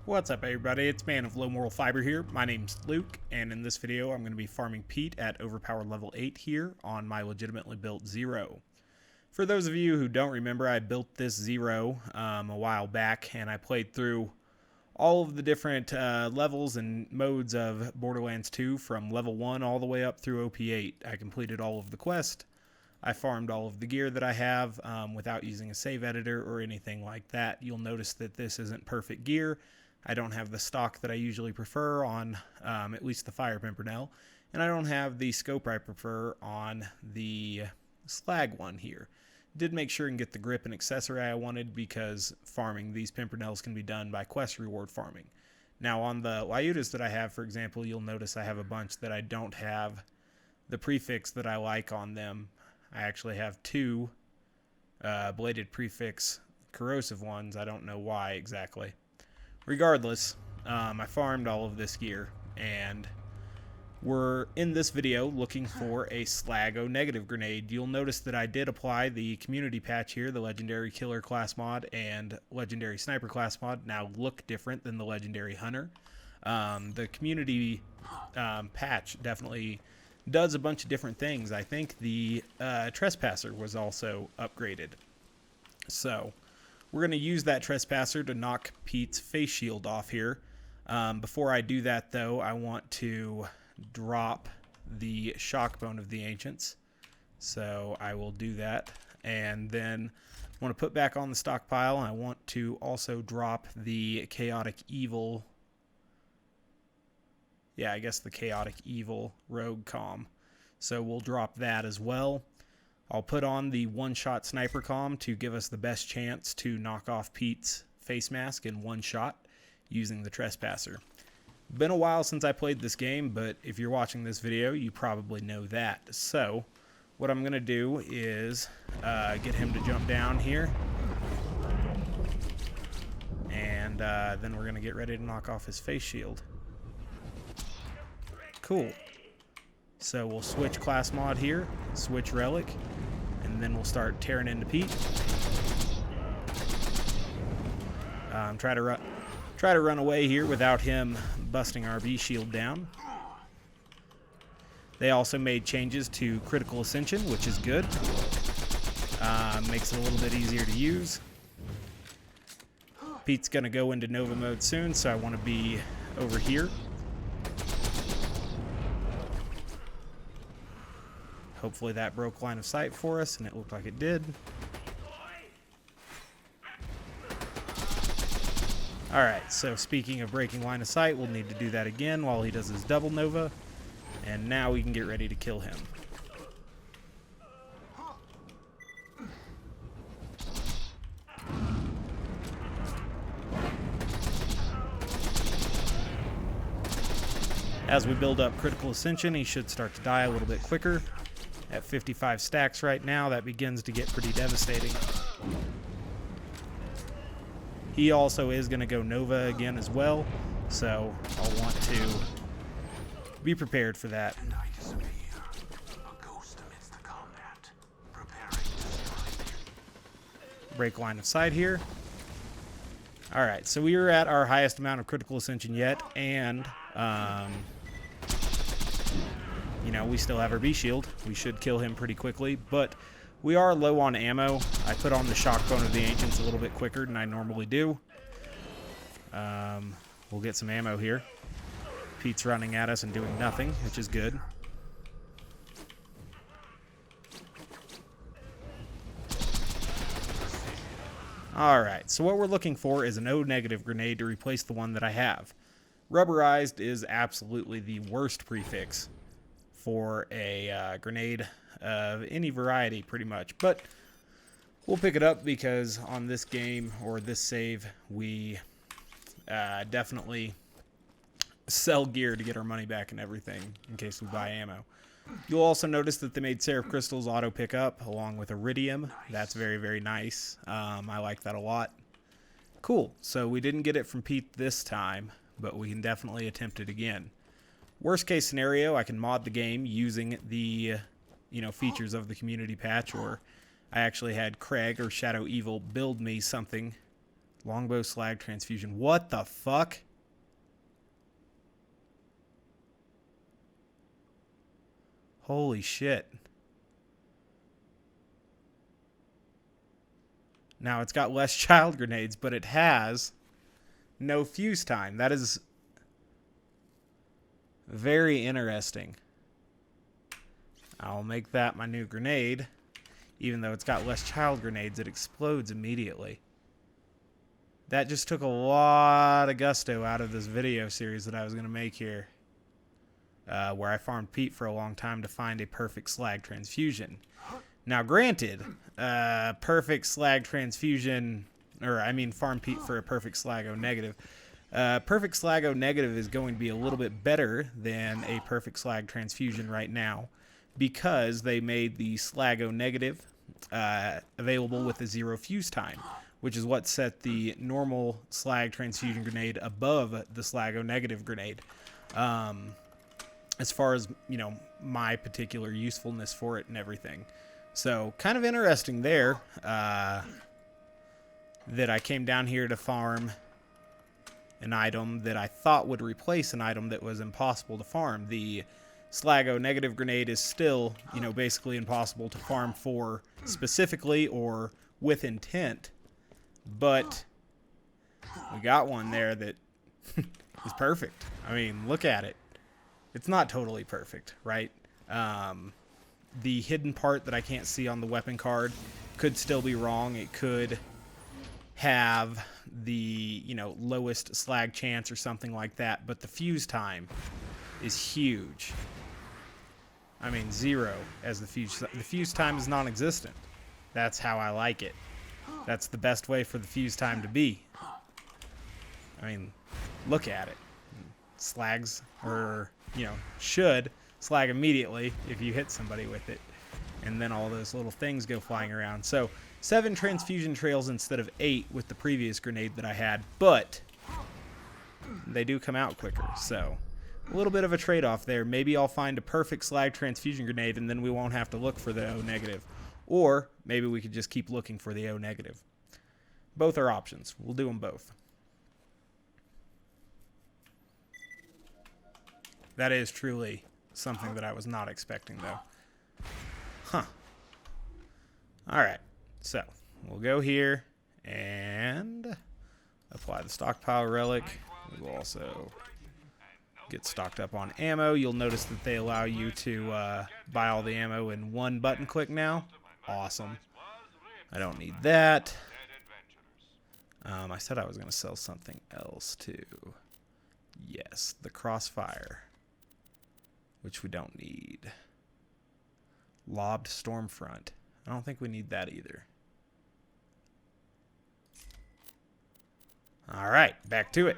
What's up everybody, it's Man of Low Moral Fiber here. My name's Luke, and in this video I'm going to be farming Pete at overpowered level 8 here on my legitimately built Zero. For those of you who don't remember, I built this Zero a while back, and I played through all of the different levels and modes of Borderlands 2 from level 1 all the way up through OP8. I completed all of the quests. I farmed all of the gear that I have without using a save editor or anything like that. You'll notice that this isn't perfect gear. I don't have the stock that I usually prefer on at least the Fire Pimpernel, and I don't have the scope I prefer on the Slag one here. Did make sure and get the grip and accessory I wanted because farming these Pimpernels can be done by quest reward farming. Now on the Lyutas that I have, for example, you'll notice I have a bunch that I don't have the prefix that I like on them. I actually have two bladed prefix corrosive ones. I don't know why exactly. Regardless, I farmed all of this gear, and we're in this video looking for a Slag O Negative grenade. You'll notice that I did apply the community patch here. The Legendary Killer class mod and Legendary Sniper class mod now look different than the Legendary Hunter. The community patch definitely does a bunch of different things. I think the Trespasser was also upgraded. So we're going to use that Trespasser to knock Pete's face shield off here. Before I do that, though, I want to drop the shock bone of the ancients. So I will do that. And then I want to put back on the stockpile. And I want to also drop the chaotic evil. Yeah, I guess the chaotic evil rogue comm. So we'll drop that as well. I'll put on the one-shot sniper comm to give us the best chance to knock off Pete's face mask in one shot using the Trespasser. Been a while since I played this game, but if you're watching this video, you probably know that. So what I'm going to do is get him to jump down here. And then we're going to get ready to knock off his face shield. Cool. So we'll switch class mod here, switch relic, and then we'll start tearing into Pete. Try to run away here without him busting our B shield down. They also made changes to critical ascension, which is good. Makes it a little bit easier to use. Pete's gonna go into Nova mode soon, so I want to be over here. Hopefully that broke line of sight for us, and it looked like it did. Alright, so speaking of breaking line of sight, we'll need to do that again while he does his double Nova. And now we can get ready to kill him. As we build up critical ascension, he should start to die a little bit quicker. At 55 stacks right now, that begins to get pretty devastating. He also is going to go Nova again as well, so I'll want to be prepared for that. Break line of sight here. Alright, so we are at our highest amount of critical ascension yet, and you know, we still have our B shield. We should kill him pretty quickly, but we are low on ammo. I put on the shock bone of the ancients a little bit quicker than I normally do. We'll get some ammo here. Pete's running at us and doing nothing, which is good. Alright, so what we're looking for is an O negative grenade to replace the one that I have. Rubberized is absolutely the worst prefix for a grenade of any variety, pretty much. But we'll pick it up because on this game, or this save, we definitely sell gear to get our money back and everything in case we buy ammo. You'll also notice that they made Seraph crystals auto pick up along with iridium. That's very, very nice. I like that a lot. Cool. So we didn't get it from Pete this time, but we can definitely attempt it again. Worst case scenario, I can mod the game using the features of the community patch, or I actually had Craig or Shadow Evil build me something Longbow slag transfusion. What the fuck? Holy shit. Now, it's got less child grenades, but it has no fuse time. That is very interesting. I'll make that my new grenade. Even though it's got less child grenades, it explodes immediately. That just took a lot of gusto out of this video series that I was going to make here. Where I farmed Pete for a long time to find a perfect slag transfusion. Now, granted, perfect slag transfusion, or I mean farm Pete for a perfect Slag O Negative. Perfect Slag O Negative is going to be a little bit better than a perfect slag transfusion right now because they made the Slag O Negative available with a 0 fuse time, which is what set the normal slag transfusion grenade above the Slag O Negative grenade. As far as, you know, my particular usefulness for it and everything. So, kind of interesting there that I came down here to farm an item that I thought would replace an item that was impossible to farm. The Slag O Negative grenade is still, you know, basically impossible to farm for specifically or with intent. But we got one there that is perfect. I mean, look at it. It's not totally perfect, right? The hidden part that I can't see on the weapon card could still be wrong. It could have the, you know, lowest slag chance or something like that, but the fuse time is huge. I mean, 0 as the fuse time is non-existent. That's how I like it. That's the best way for the fuse time to be. I mean, look at it. Slags, or, you know, should slag immediately if you hit somebody with it. And then all those little things go flying around. So 7 transfusion trails instead of 8 with the previous grenade that I had, but they do come out quicker. So a little bit of a trade-off there. Maybe I'll find a perfect slag transfusion grenade and then we won't have to look for the O negative. Or maybe we could just keep looking for the O negative. Both are options. We'll do them both. That is truly something that I was not expecting, though. Huh. Alright, so we'll go here and apply the stockpile relic. We will also get stocked up on ammo. You'll notice that they allow you to buy all the ammo in one button click now. Awesome. I don't need that. I said I was going to sell something else, too. Yes, the crossfire, which we don't need. Lobbed Stormfront. I don't think we need that either. Alright, back to it.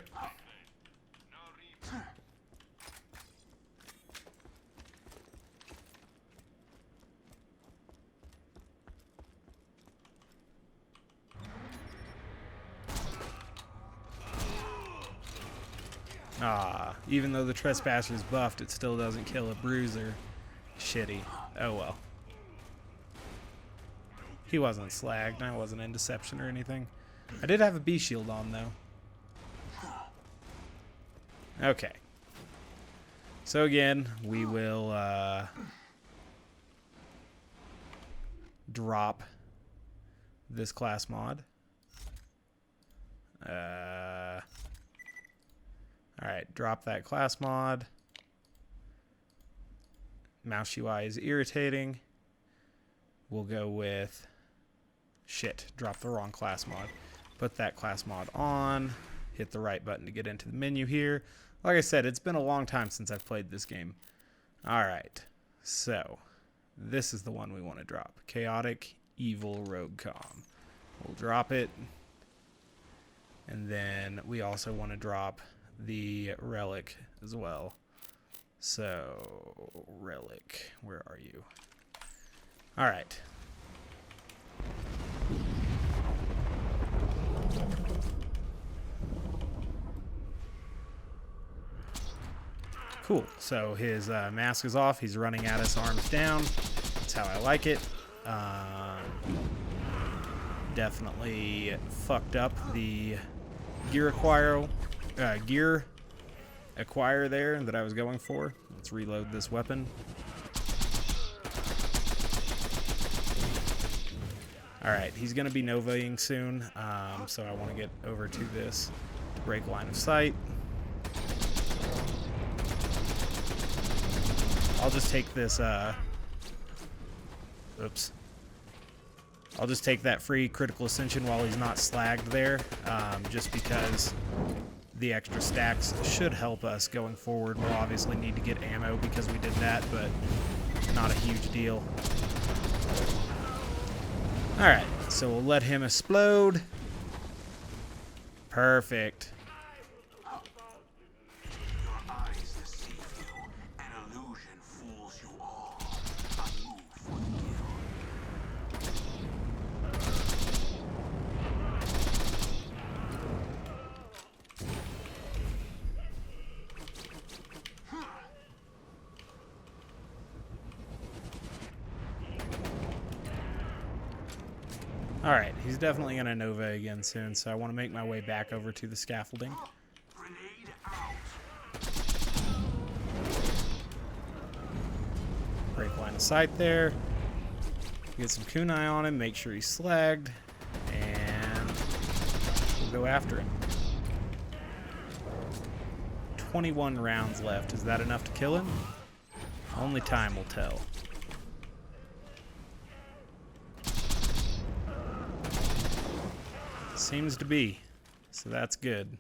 Even though the Trespasser's buffed, it still doesn't kill a bruiser. Shitty. Oh well. He wasn't slagged, I wasn't in deception or anything. I did have a B shield on though. Okay. So again, we will drop this class mod. Alright, drop that class mod. Mouse UI is irritating. We'll go with... Shit, drop the wrong class mod. Put that class mod on. Hit the right button to get into the menu here. Like I said, it's been a long time since I've played this game. Alright, so this is the one we want to drop. Chaotic Evil Rogue Com. We'll drop it. And then we also want to drop the relic as well. So, relic, where are you? Alright. Cool, so his mask is off, he's running at us arms down. That's how I like it. definitely fucked up the gear acquire there that I was going for. Let's reload this weapon. Alright, he's going to be Novaing soon, so I want to get over to this to break line of sight. I'll just take this, oops. I'll just take that free critical ascension while he's not slagged there, just because the extra stacks should help us going forward. We'll obviously need to get ammo because we did that, but not a huge deal. Alright, so we'll let him explode. Perfect. Alright, he's definitely going to Nova again soon, so I want to make my way back over to the scaffolding. Break line of sight there. Get some kunai on him, make sure he's slagged, and we'll go after him. 21 rounds left. Is that enough to kill him? Only time will tell. Seems to be, so that's good.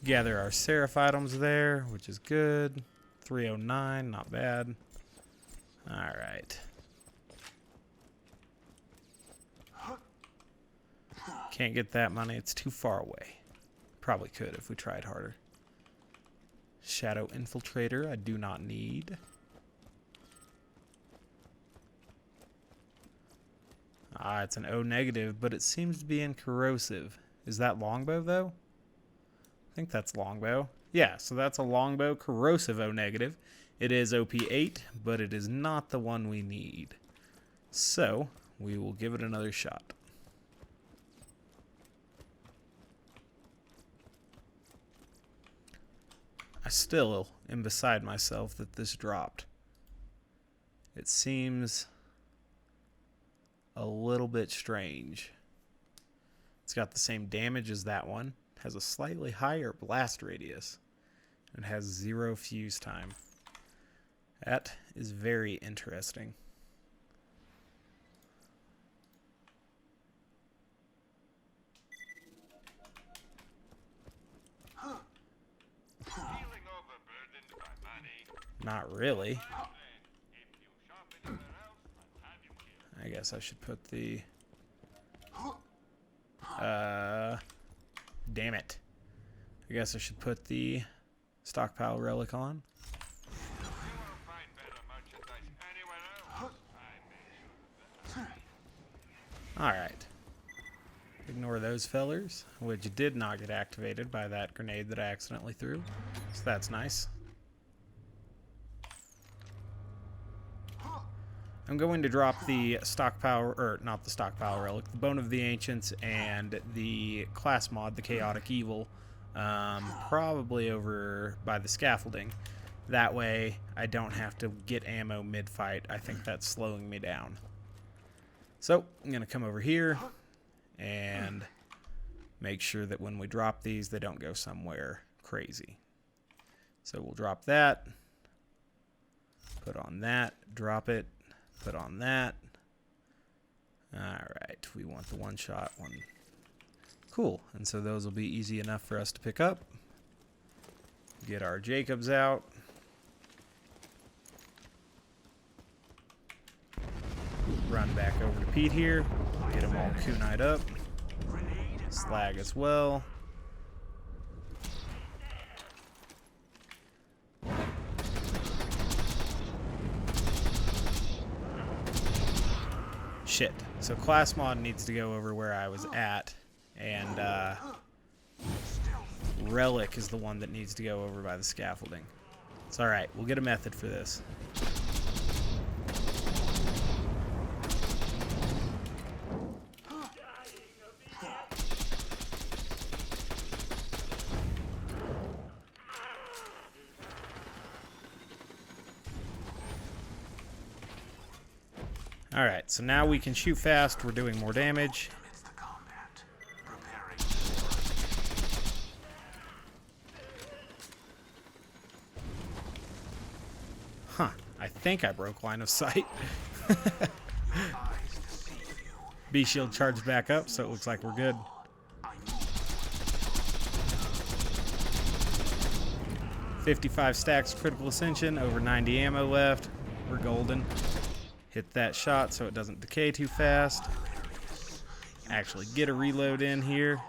Gather our Seraph items there, which is good. 309, not bad. Alright. Can't get that money, it's too far away. Probably could if we tried harder. Shadow Infiltrator, I do not need. Ah, it's an O negative, but it seems to be in corrosive. Is that Longbow, though? I think that's Longbow. Yeah, so that's a Longbow corrosive O negative. It is OP8, but it is not the one we need. So, we will give it another shot. I still am beside myself that this dropped. It seems a little bit strange. It's got the same damage as that one. Has a slightly higher blast radius. And has 0 fuse time. That is very interesting. Not really. I guess I should put the... damn it. I guess I should put the stockpile relic on. Alright. Ignore those fellers, which did not get activated by that grenade that I accidentally threw. So that's nice. I'm going to drop the stockpile, or not the stockpile relic, the Bone of the Ancients and the class mod, the Chaotic Evil, probably over by the scaffolding. That way I don't have to get ammo mid-fight. I think that's slowing me down. So I'm going to come over here and make sure that when we drop these, they don't go somewhere crazy. So we'll drop that, put on that, drop it, put on that. Alright, we want the one-shot one. Cool, and so those will be easy enough for us to pick up. Get our Jacobs out. Run back over to Pete here. Get them all kunai'd up. Slag as well. Shit. So class mod needs to go over where I was at, and relic is the one that needs to go over by the scaffolding. It's alright, we'll get a method for this. Alright, so now we can shoot fast. We're doing more damage. Huh. I think I broke line of sight. B shield charged back up, so it looks like we're good. $55 stacks critical ascension, over 90 ammo left. We're golden. Hit that shot so it doesn't decay too fast. Actually get a reload in here.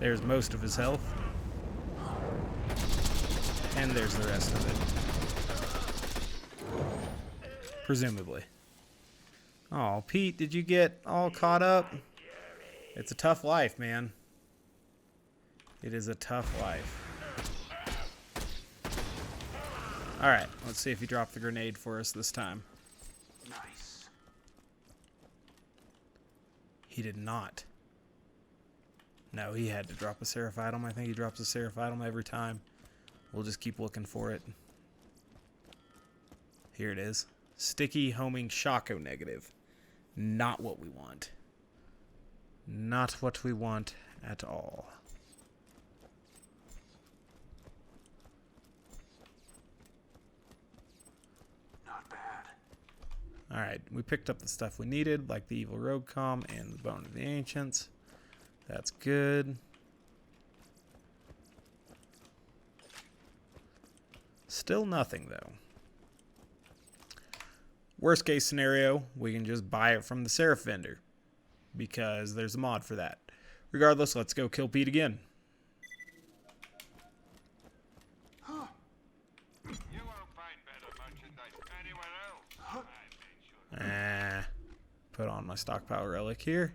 There's most of his health. And there's the rest of it. Presumably. Oh, Pete, did you get all caught up? It's a tough life, man. It is a tough life. Alright, let's see if he dropped the grenade for us this time. Nice. He did not. No, he had to drop a Seraph item. I think he drops a Seraph item every time. We'll just keep looking for it. Here it is. Sticky homing Slag O Negative. Not what we want. Not what we want at all. Not bad. Alright, we picked up the stuff we needed, like the Evil Rogue Comm and the Bone of the Ancients. That's good. Still nothing, though. Worst case scenario, we can just buy it from the Seraph vendor, because there's a mod for that. Regardless, let's go kill Pete again. Put on my stockpile relic here.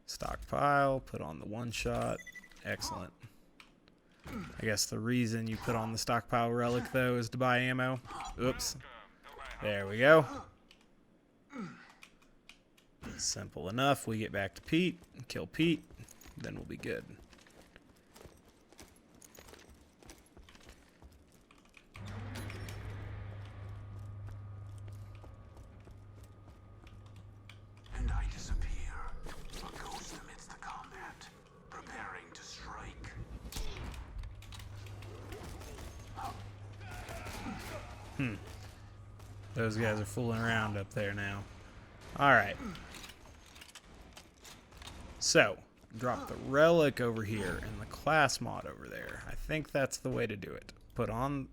Stockpile, put on the one shot. Excellent. I guess the reason you put on the stockpile relic, though, is to buy ammo. Oops. There we go. Simple enough. We get back to Pete, kill Pete, then we'll be good. And I disappear. A ghost amidst the combat, preparing to strike. Those guys are fooling around up there now. Alright. So, drop the relic over here and the class mod over there. I think that's the way to do it. Put on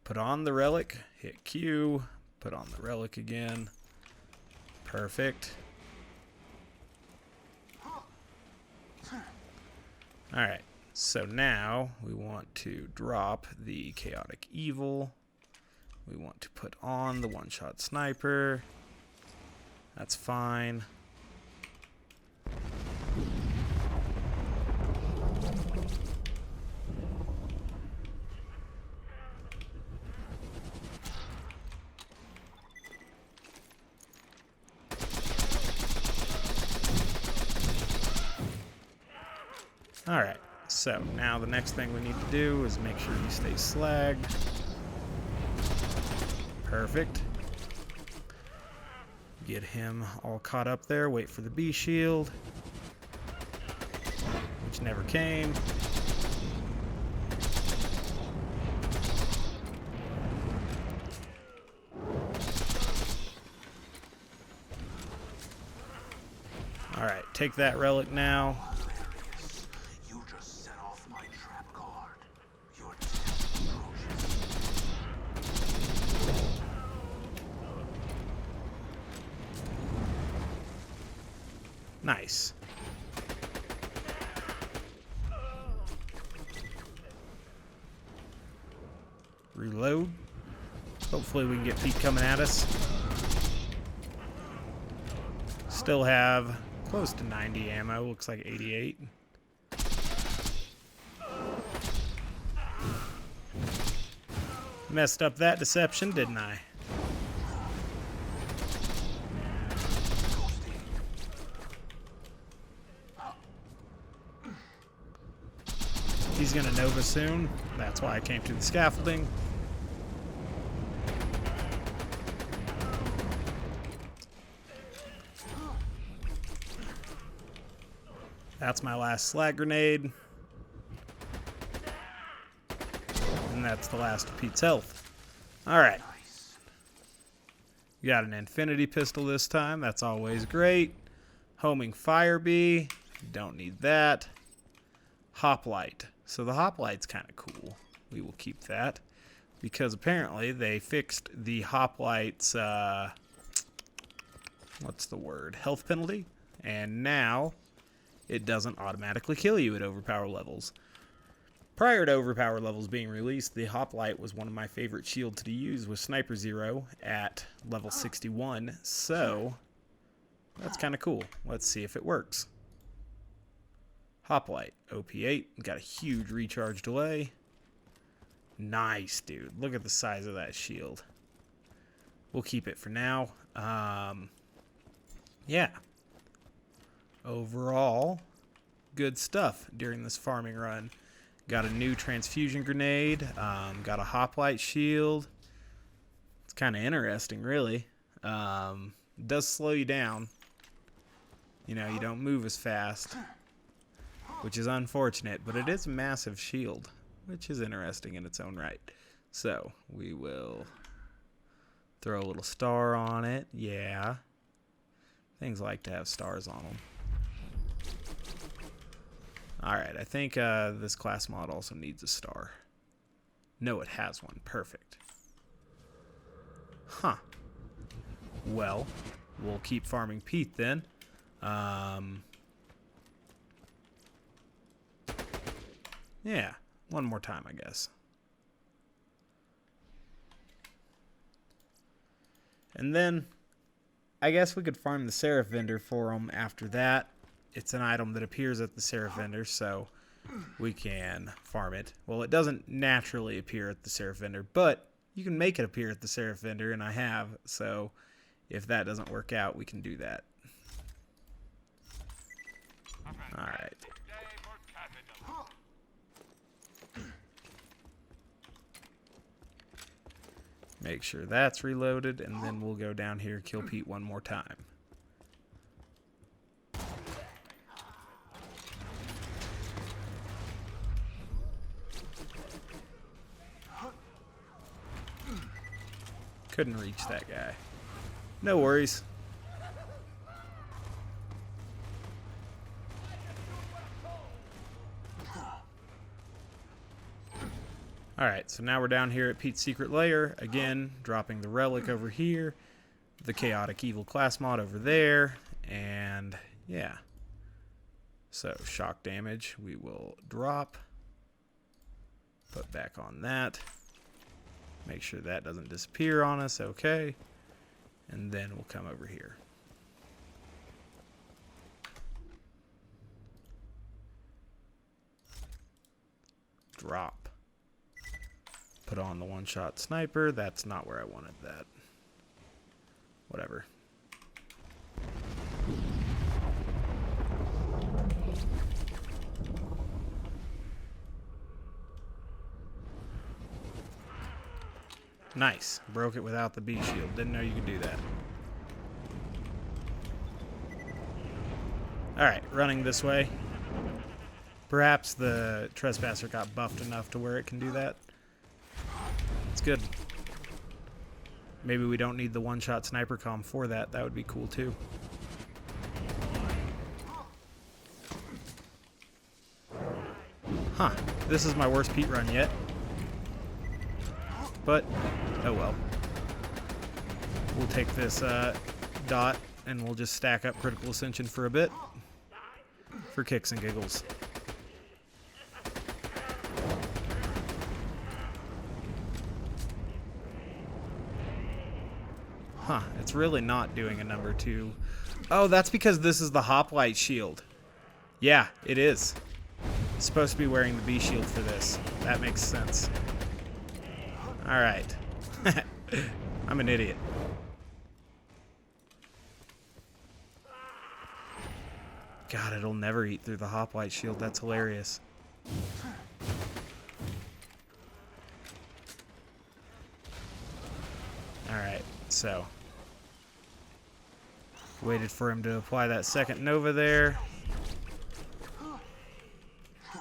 the relic, hit Q, put on the relic again. Perfect. Alright, so now we want to drop the chaotic evil. We want to put on the one-shot sniper. That's fine. Alright, so now the next thing we need to do is make sure he stays slagged. Perfect. Get him all caught up there, wait for the B shield, which never came. Alright, take that relic now. You just set off my trap card. Your death approaches. Nice. Reload. Hopefully we can get Pete coming at us. Still have close to 90 ammo. Looks like 88. Messed up that deception, didn't I? He's gonna Nova soon. That's why I came to the scaffolding. That's my last slag grenade. And that's the last of Pete's health. Alright. Got an infinity pistol this time. That's always great. Homing fire bee. Don't need that. Hoplite. So the hoplight's kind of cool. We will keep that. Because apparently they fixed the hoplight's, what's the word? Health penalty. And now it doesn't automatically kill you at overpower levels. Prior to overpower levels being released, the hoplite was one of my favorite shields to use with Sniper Zero at level 61. So that's kind of cool. Let's see if it works. Hoplite, OP8, got a huge recharge delay. Nice, dude. Look at the size of that shield. We'll keep it for now. Yeah. Overall, good stuff during this farming run. Got a new transfusion grenade. Got a hoplite shield. It's kind of interesting, really. It does slow you down. You know, you don't move as fast, which is unfortunate, but it is a massive shield, which is interesting in its own right. So we will throw a little star on it. Yeah. Things like to have stars on them. Alright, I think this class mod also needs a star. No, it has one. Perfect. Huh. Well, we'll keep farming Pete then. Yeah, one more time, I guess. And then, I guess we could farm the Seraph vendor for him after that. It's an item that appears at the Seraph vendor, so we can farm it. Well, it doesn't naturally appear at the Seraph vendor, but you can make it appear at the Seraph vendor, and I have, so if that doesn't work out, we can do that. Alright. Make sure that's reloaded, and then we'll go down here, kill Pete one more time. Couldn't reach that guy. No worries. Alright, so now we're down here at Pete's secret lair. Again, dropping the relic over here. The chaotic evil class mod over there. And yeah. So shock damage we will drop. Put back on that. Make sure that doesn't disappear on us. Okay. And then we'll come over here. Drop. Put on the one-shot sniper. That's not where I wanted that. Whatever. Nice. Broke it without the B shield. Didn't know you could do that. Alright, running this way. Perhaps the trespasser got buffed enough to where it can do that. It's good. Maybe we don't need the one-shot sniper comm for that. That would be cool too. Huh. This is my worst Pete run yet. But, oh well. We'll take this dot and we'll just stack up critical ascension for a bit. For kicks and giggles. Huh, it's really not doing a number 2. Oh, that's because this is the hoplite shield. Yeah, it is. It's supposed to be wearing the B shield for this. That makes sense. Alright. I'm an idiot. God, it'll never eat through the hoplite shield. That's hilarious. So, waited for him to apply that second Nova there.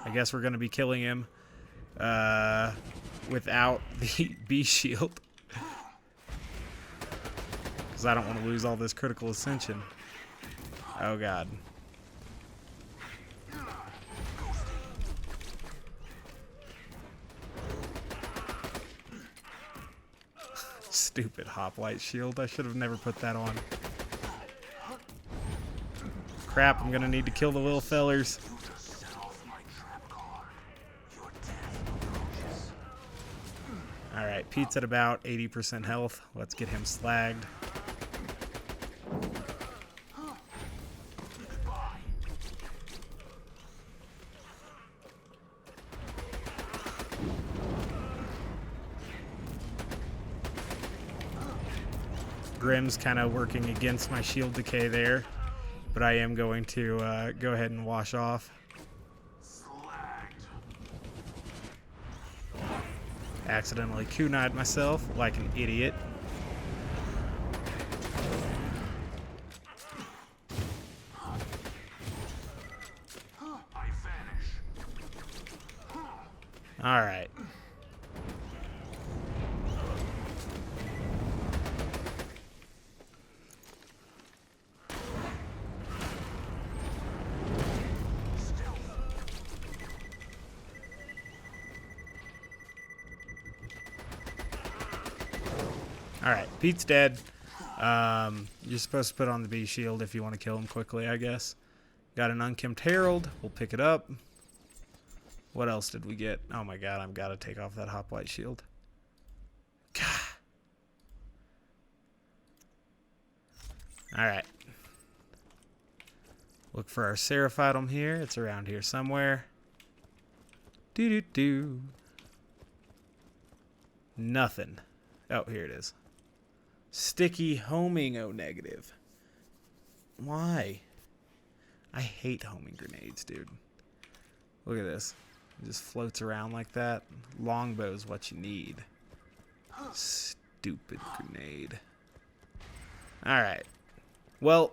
I guess we're going to be killing him without the B shield. Because I don't want to lose all this critical ascension. Oh god. Stupid hoplite shield. I should have never put that on. Crap, I'm gonna need to kill the little fellers. Alright, Pete's at about 80% health. Let's get him slagged. Grim's kind of working against my shield decay there, but I am going to go ahead and wash off. Accidentally kunai'd myself like an idiot. All right. Alright, Pete's dead. You're supposed to put on the B shield if you want to kill him quickly, I guess. Got an unkempt herald. We'll pick it up. What else did we get? Oh my god, I've got to take off that hoplite shield. God. Alright. Look for our Seraph item here. It's around here somewhere. Doo-doo-doo. Nothing. Oh, here it is. Sticky homing O negative. Why? I hate homing grenades, dude. Look at this. It just floats around like that. Longbow is what you need. Stupid grenade. Alright. Well,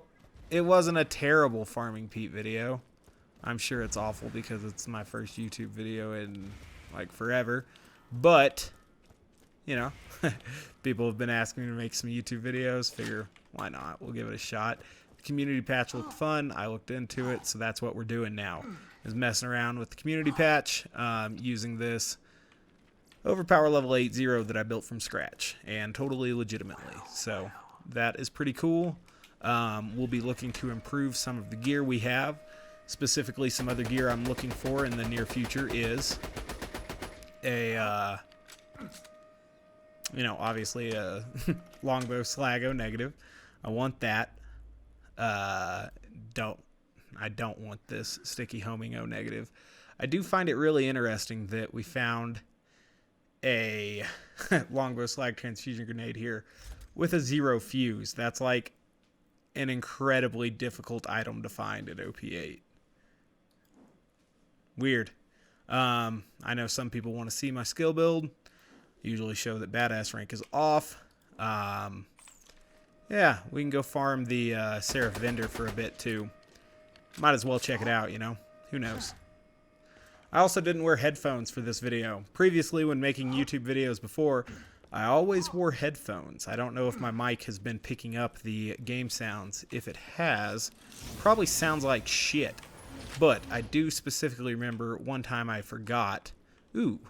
it wasn't a terrible Farming Pete video. I'm sure it's awful because it's my first YouTube video in, like, forever. But, you know, people have been asking me to make some YouTube videos. Figure, why not? We'll give it a shot. The community patch looked fun. I looked into it, so that's what we're doing now. Is messing around with the community patch, using this overpower level 8.0 that I built from scratch, and totally legitimately. So that is pretty cool. We'll be looking to improve some of the gear we have. Specifically, some other gear I'm looking for in the near future is a, you know, obviously a Longbow Slag O Negative. I want that. I don't want this sticky homing O Negative. I do find it really interesting that we found a Longbow Slag transfusion grenade here with a 0 fuse. That's like an incredibly difficult item to find at OP8. Weird. I know some people want to see my skill build. Usually show that badass rank is off. Yeah, we can go farm the Seraph vendor for a bit too. Might as well check it out, you know? Who knows? I also didn't wear headphones for this video. Previously, when making YouTube videos before, I always wore headphones. I don't know if my mic has been picking up the game sounds. If it has, probably sounds like shit. But I do specifically remember one time I forgot. Ooh,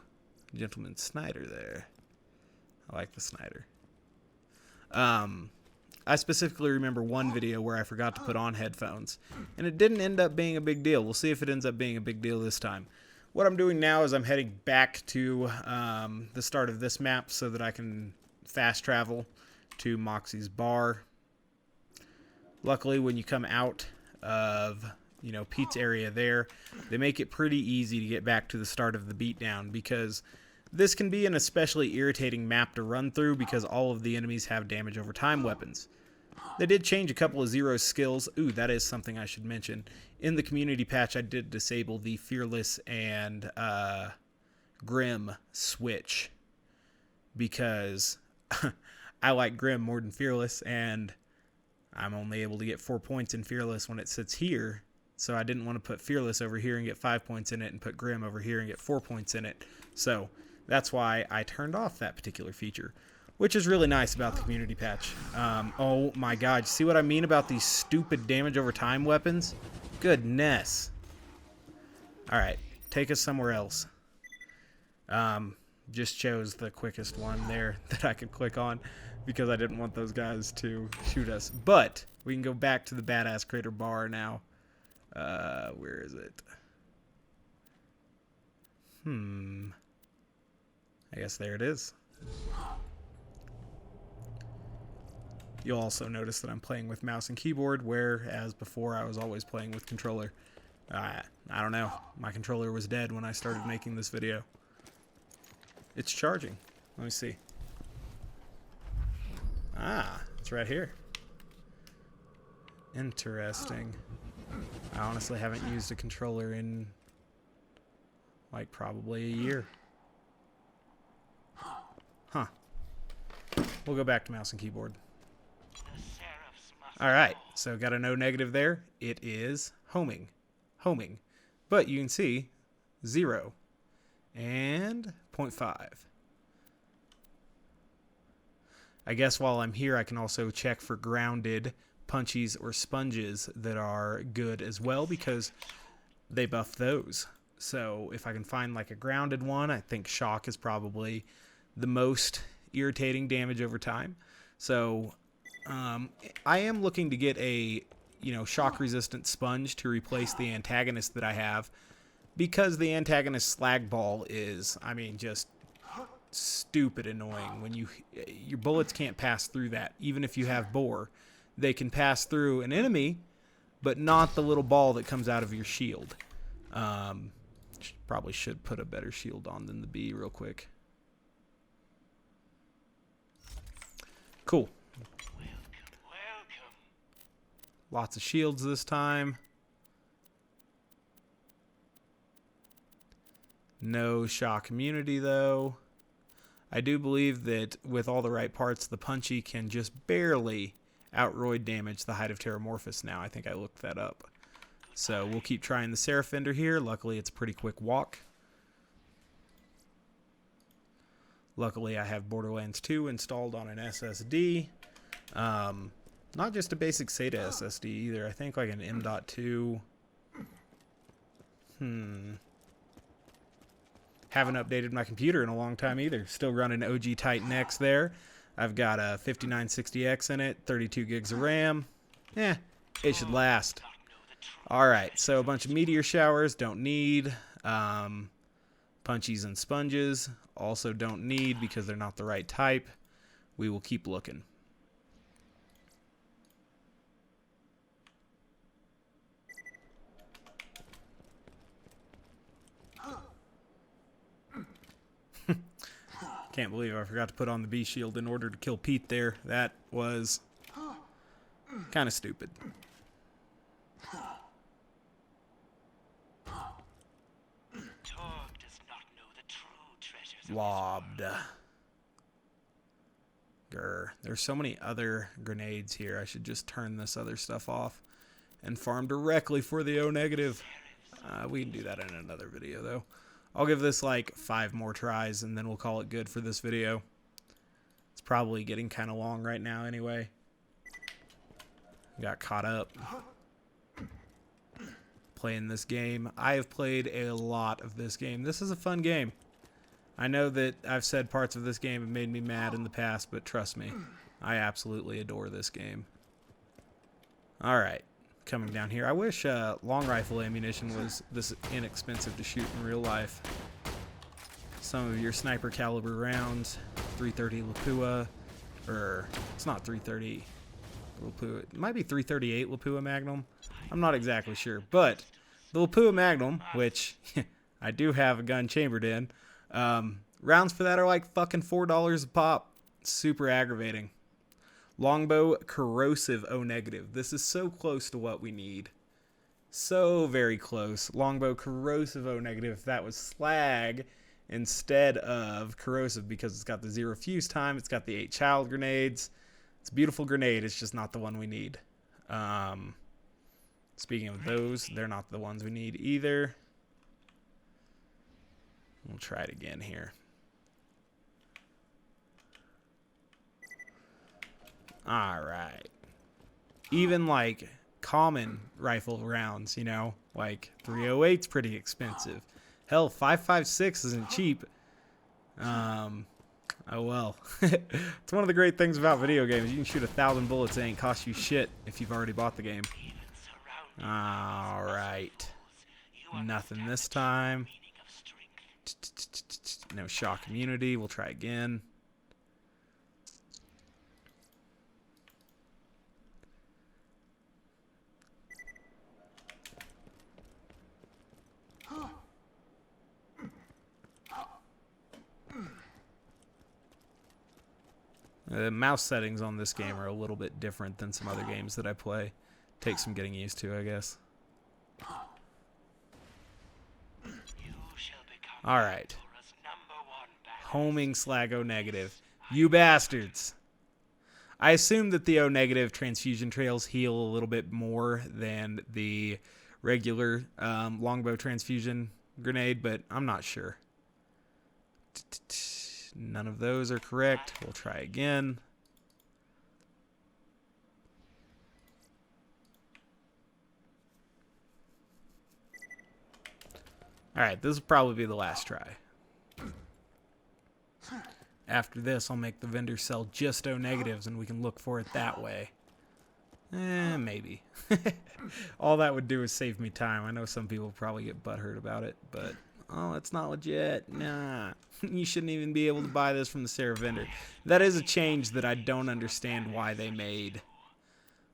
Gentleman Snyder there. I like the Snyder. I specifically remember one video where I forgot to put on headphones, and it didn't end up being a big deal. We'll see if it ends up being a big deal this time. What I'm doing now is I'm heading back to the start of this map so that I can fast travel to Moxie's bar. Luckily, when you come out of, you know, Pete's area there, they make it pretty easy to get back to the start of the beatdown, because this can be an especially irritating map to run through because all of the enemies have damage over time weapons. They did change a couple of Zero skills. Ooh, that is something I should mention. In the community patch, I did disable the Fearless and Grim switch because I like Grim more than Fearless, and I'm only able to get 4 points in Fearless when it sits here. So I didn't want to put Fearless over here and get 5 points in it and put Grim over here and get 4 points in it. So that's why I turned off that particular feature, which is really nice about the community patch. Oh my god, you see what I mean about these stupid damage over time weapons? Goodness. Alright, take us somewhere else. Just chose the quickest one there that I could click on because I didn't want those guys to shoot us. But we can go back to the Badass Crater Bar now. Where is it? I guess there it is. You'll also notice that I'm playing with mouse and keyboard, whereas before I was always playing with controller. I don't know. My controller was dead when I started making this video. It's charging. Let me see. Ah, it's right here. Interesting. I honestly haven't used a controller in like probably a year. Huh. We'll go back to mouse and keyboard. Alright, so got an O negative there. It is homing. Homing. But you can see 0 and 0.5. I guess while I'm here I can also check for grounded punchies or sponges that are good as well because they buff those. So if I can find like a grounded one, I think shock is probably the most irritating damage over time. So I am looking to get a shock resistant sponge to replace the antagonist that I have, because the antagonist slag ball is, I mean, just stupid annoying. When your bullets can't pass through that. Even if you have bore, they can pass through an enemy, but not the little ball that comes out of your shield. Probably should put a better shield on than the B real quick. Cool. Lots of shields this time. No shock immunity though. I do believe that with all the right parts, the punchy can just barely outroid damage the Hide of Terramorphous now. I think I looked that up. So we'll keep trying the Seraph Fender here. Luckily it's a pretty quick walk. Luckily I have Borderlands 2 installed on an SSD. Not just a basic SATA SSD either. I think like an M.2. Haven't updated my computer in a long time either. Still running OG Titan X there. I've got a 5960X in it, 32 gigs of RAM. It should last. Alright, so a bunch of meteor showers, don't need. Punchies and sponges, also don't need because they're not the right type. We will keep looking. Can't believe I forgot to put on the B shield in order to kill Pete there. That was kind of stupid. Lobbed. Grr. There's so many other grenades here. I should just turn this other stuff off and farm directly for the O negative. We can do that in another video though. I'll give this like 5 more tries and then we'll call it good for this video. It's probably getting kind of long right now anyway. Got caught up playing this game. I have played a lot of this game. This is a fun game. I know that I've said parts of this game have made me mad in the past, but trust me, I absolutely adore this game. Alright, coming down here. I wish long rifle ammunition was this inexpensive to shoot in real life. Some of your sniper caliber rounds, 330 Lapua, or it's not 330 Lapua, it might be 338 Lapua Magnum. I'm not exactly sure, but the Lapua Magnum, which I do have a gun chambered in, rounds for that are like fucking $4 a pop. Super aggravating. Longbow corrosive O negative. This is so close to what we need. So very close. Longbow corrosive O negative. If that was slag instead of corrosive because it's got the 0 fuse time. It's got the 8 child grenades. It's a beautiful grenade. It's just not the one we need. Speaking of those, they're not the ones we need either. We'll try it again here. Alright. Even like common rifle rounds, you know, like 308's pretty expensive. Hell, 5.56 isn't cheap. Oh well. It's one of the great things about video games. You can shoot 1,000 bullets, it ain't cost you shit if you've already bought the game. Alright. Nothing this time. No shock immunity. We'll try again. The mouse settings on this game are a little bit different than some other games that I play. Takes some getting used to, I guess. Alright. Homing Slag O Negative. You bastards! I assume that the O Negative transfusion trails heal a little bit more than the regular Longbow transfusion grenade, but I'm not sure. None of those are correct. We'll try again. Alright, this will probably be the last try. After this, I'll make the vendor sell just O negatives and we can look for it that way. Maybe. All that would do is save me time. I know some people probably get butthurt about it, but oh, it's not legit. Nah. You shouldn't even be able to buy this from the Seraph vendor. That is a change that I don't understand why they made.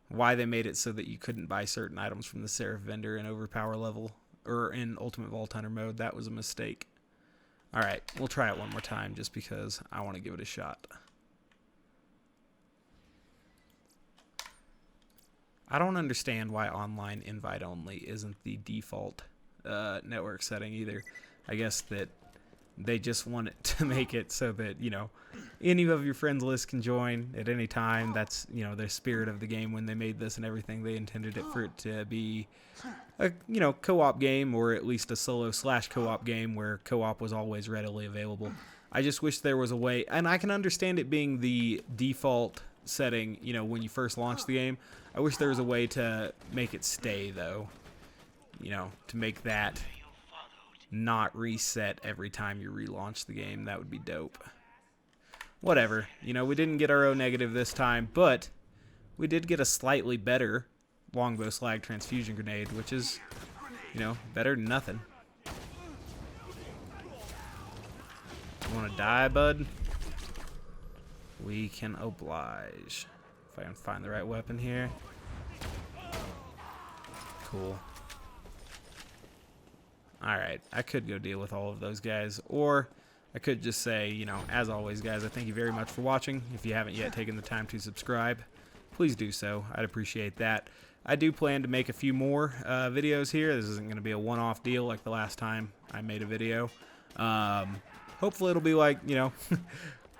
Why they made it so that you couldn't buy certain items from the Seraph vendor in overpower level or in Ultimate Vault Hunter mode. That was a mistake. Alright, we'll try it one more time just because I want to give it a shot. I don't understand why online invite only isn't the default network setting either. I guess that they just want it to make it so that, you know, any of your friends list can join at any time. That's, you know, the spirit of the game when they made this and everything. They intended it for it to be a, you know, co-op game, or at least a solo/co-op game where co-op was always readily available. I just wish there was a way, and I can understand it being the default setting, you know, when you first launch the game. I wish there was a way to make it stay, though. You know, to make that not reset every time you relaunch the game. That would be dope. Whatever. You know, we didn't get our O negative this time, but we did get a slightly better Longbow Slag transfusion grenade, which is, you know, better than nothing. You want to die, bud? We can oblige. If I can find the right weapon here. Cool. Alright, I could go deal with all of those guys, or I could just say, you know, as always, guys, I thank you very much for watching. If you haven't yet taken the time to subscribe, please do so. I'd appreciate that. I do plan to make a few more videos here. This isn't going to be a one-off deal like the last time I made a video. Hopefully it'll be like, you know,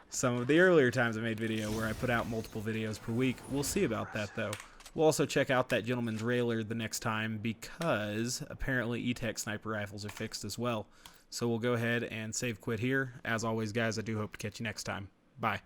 some of the earlier times I made video where I put out multiple videos per week. We'll see about that, though. We'll also check out that gentleman's railer the next time because apparently E-Tech sniper rifles are fixed as well. So we'll go ahead and save quit here. As always, guys, I do hope to catch you next time. Bye.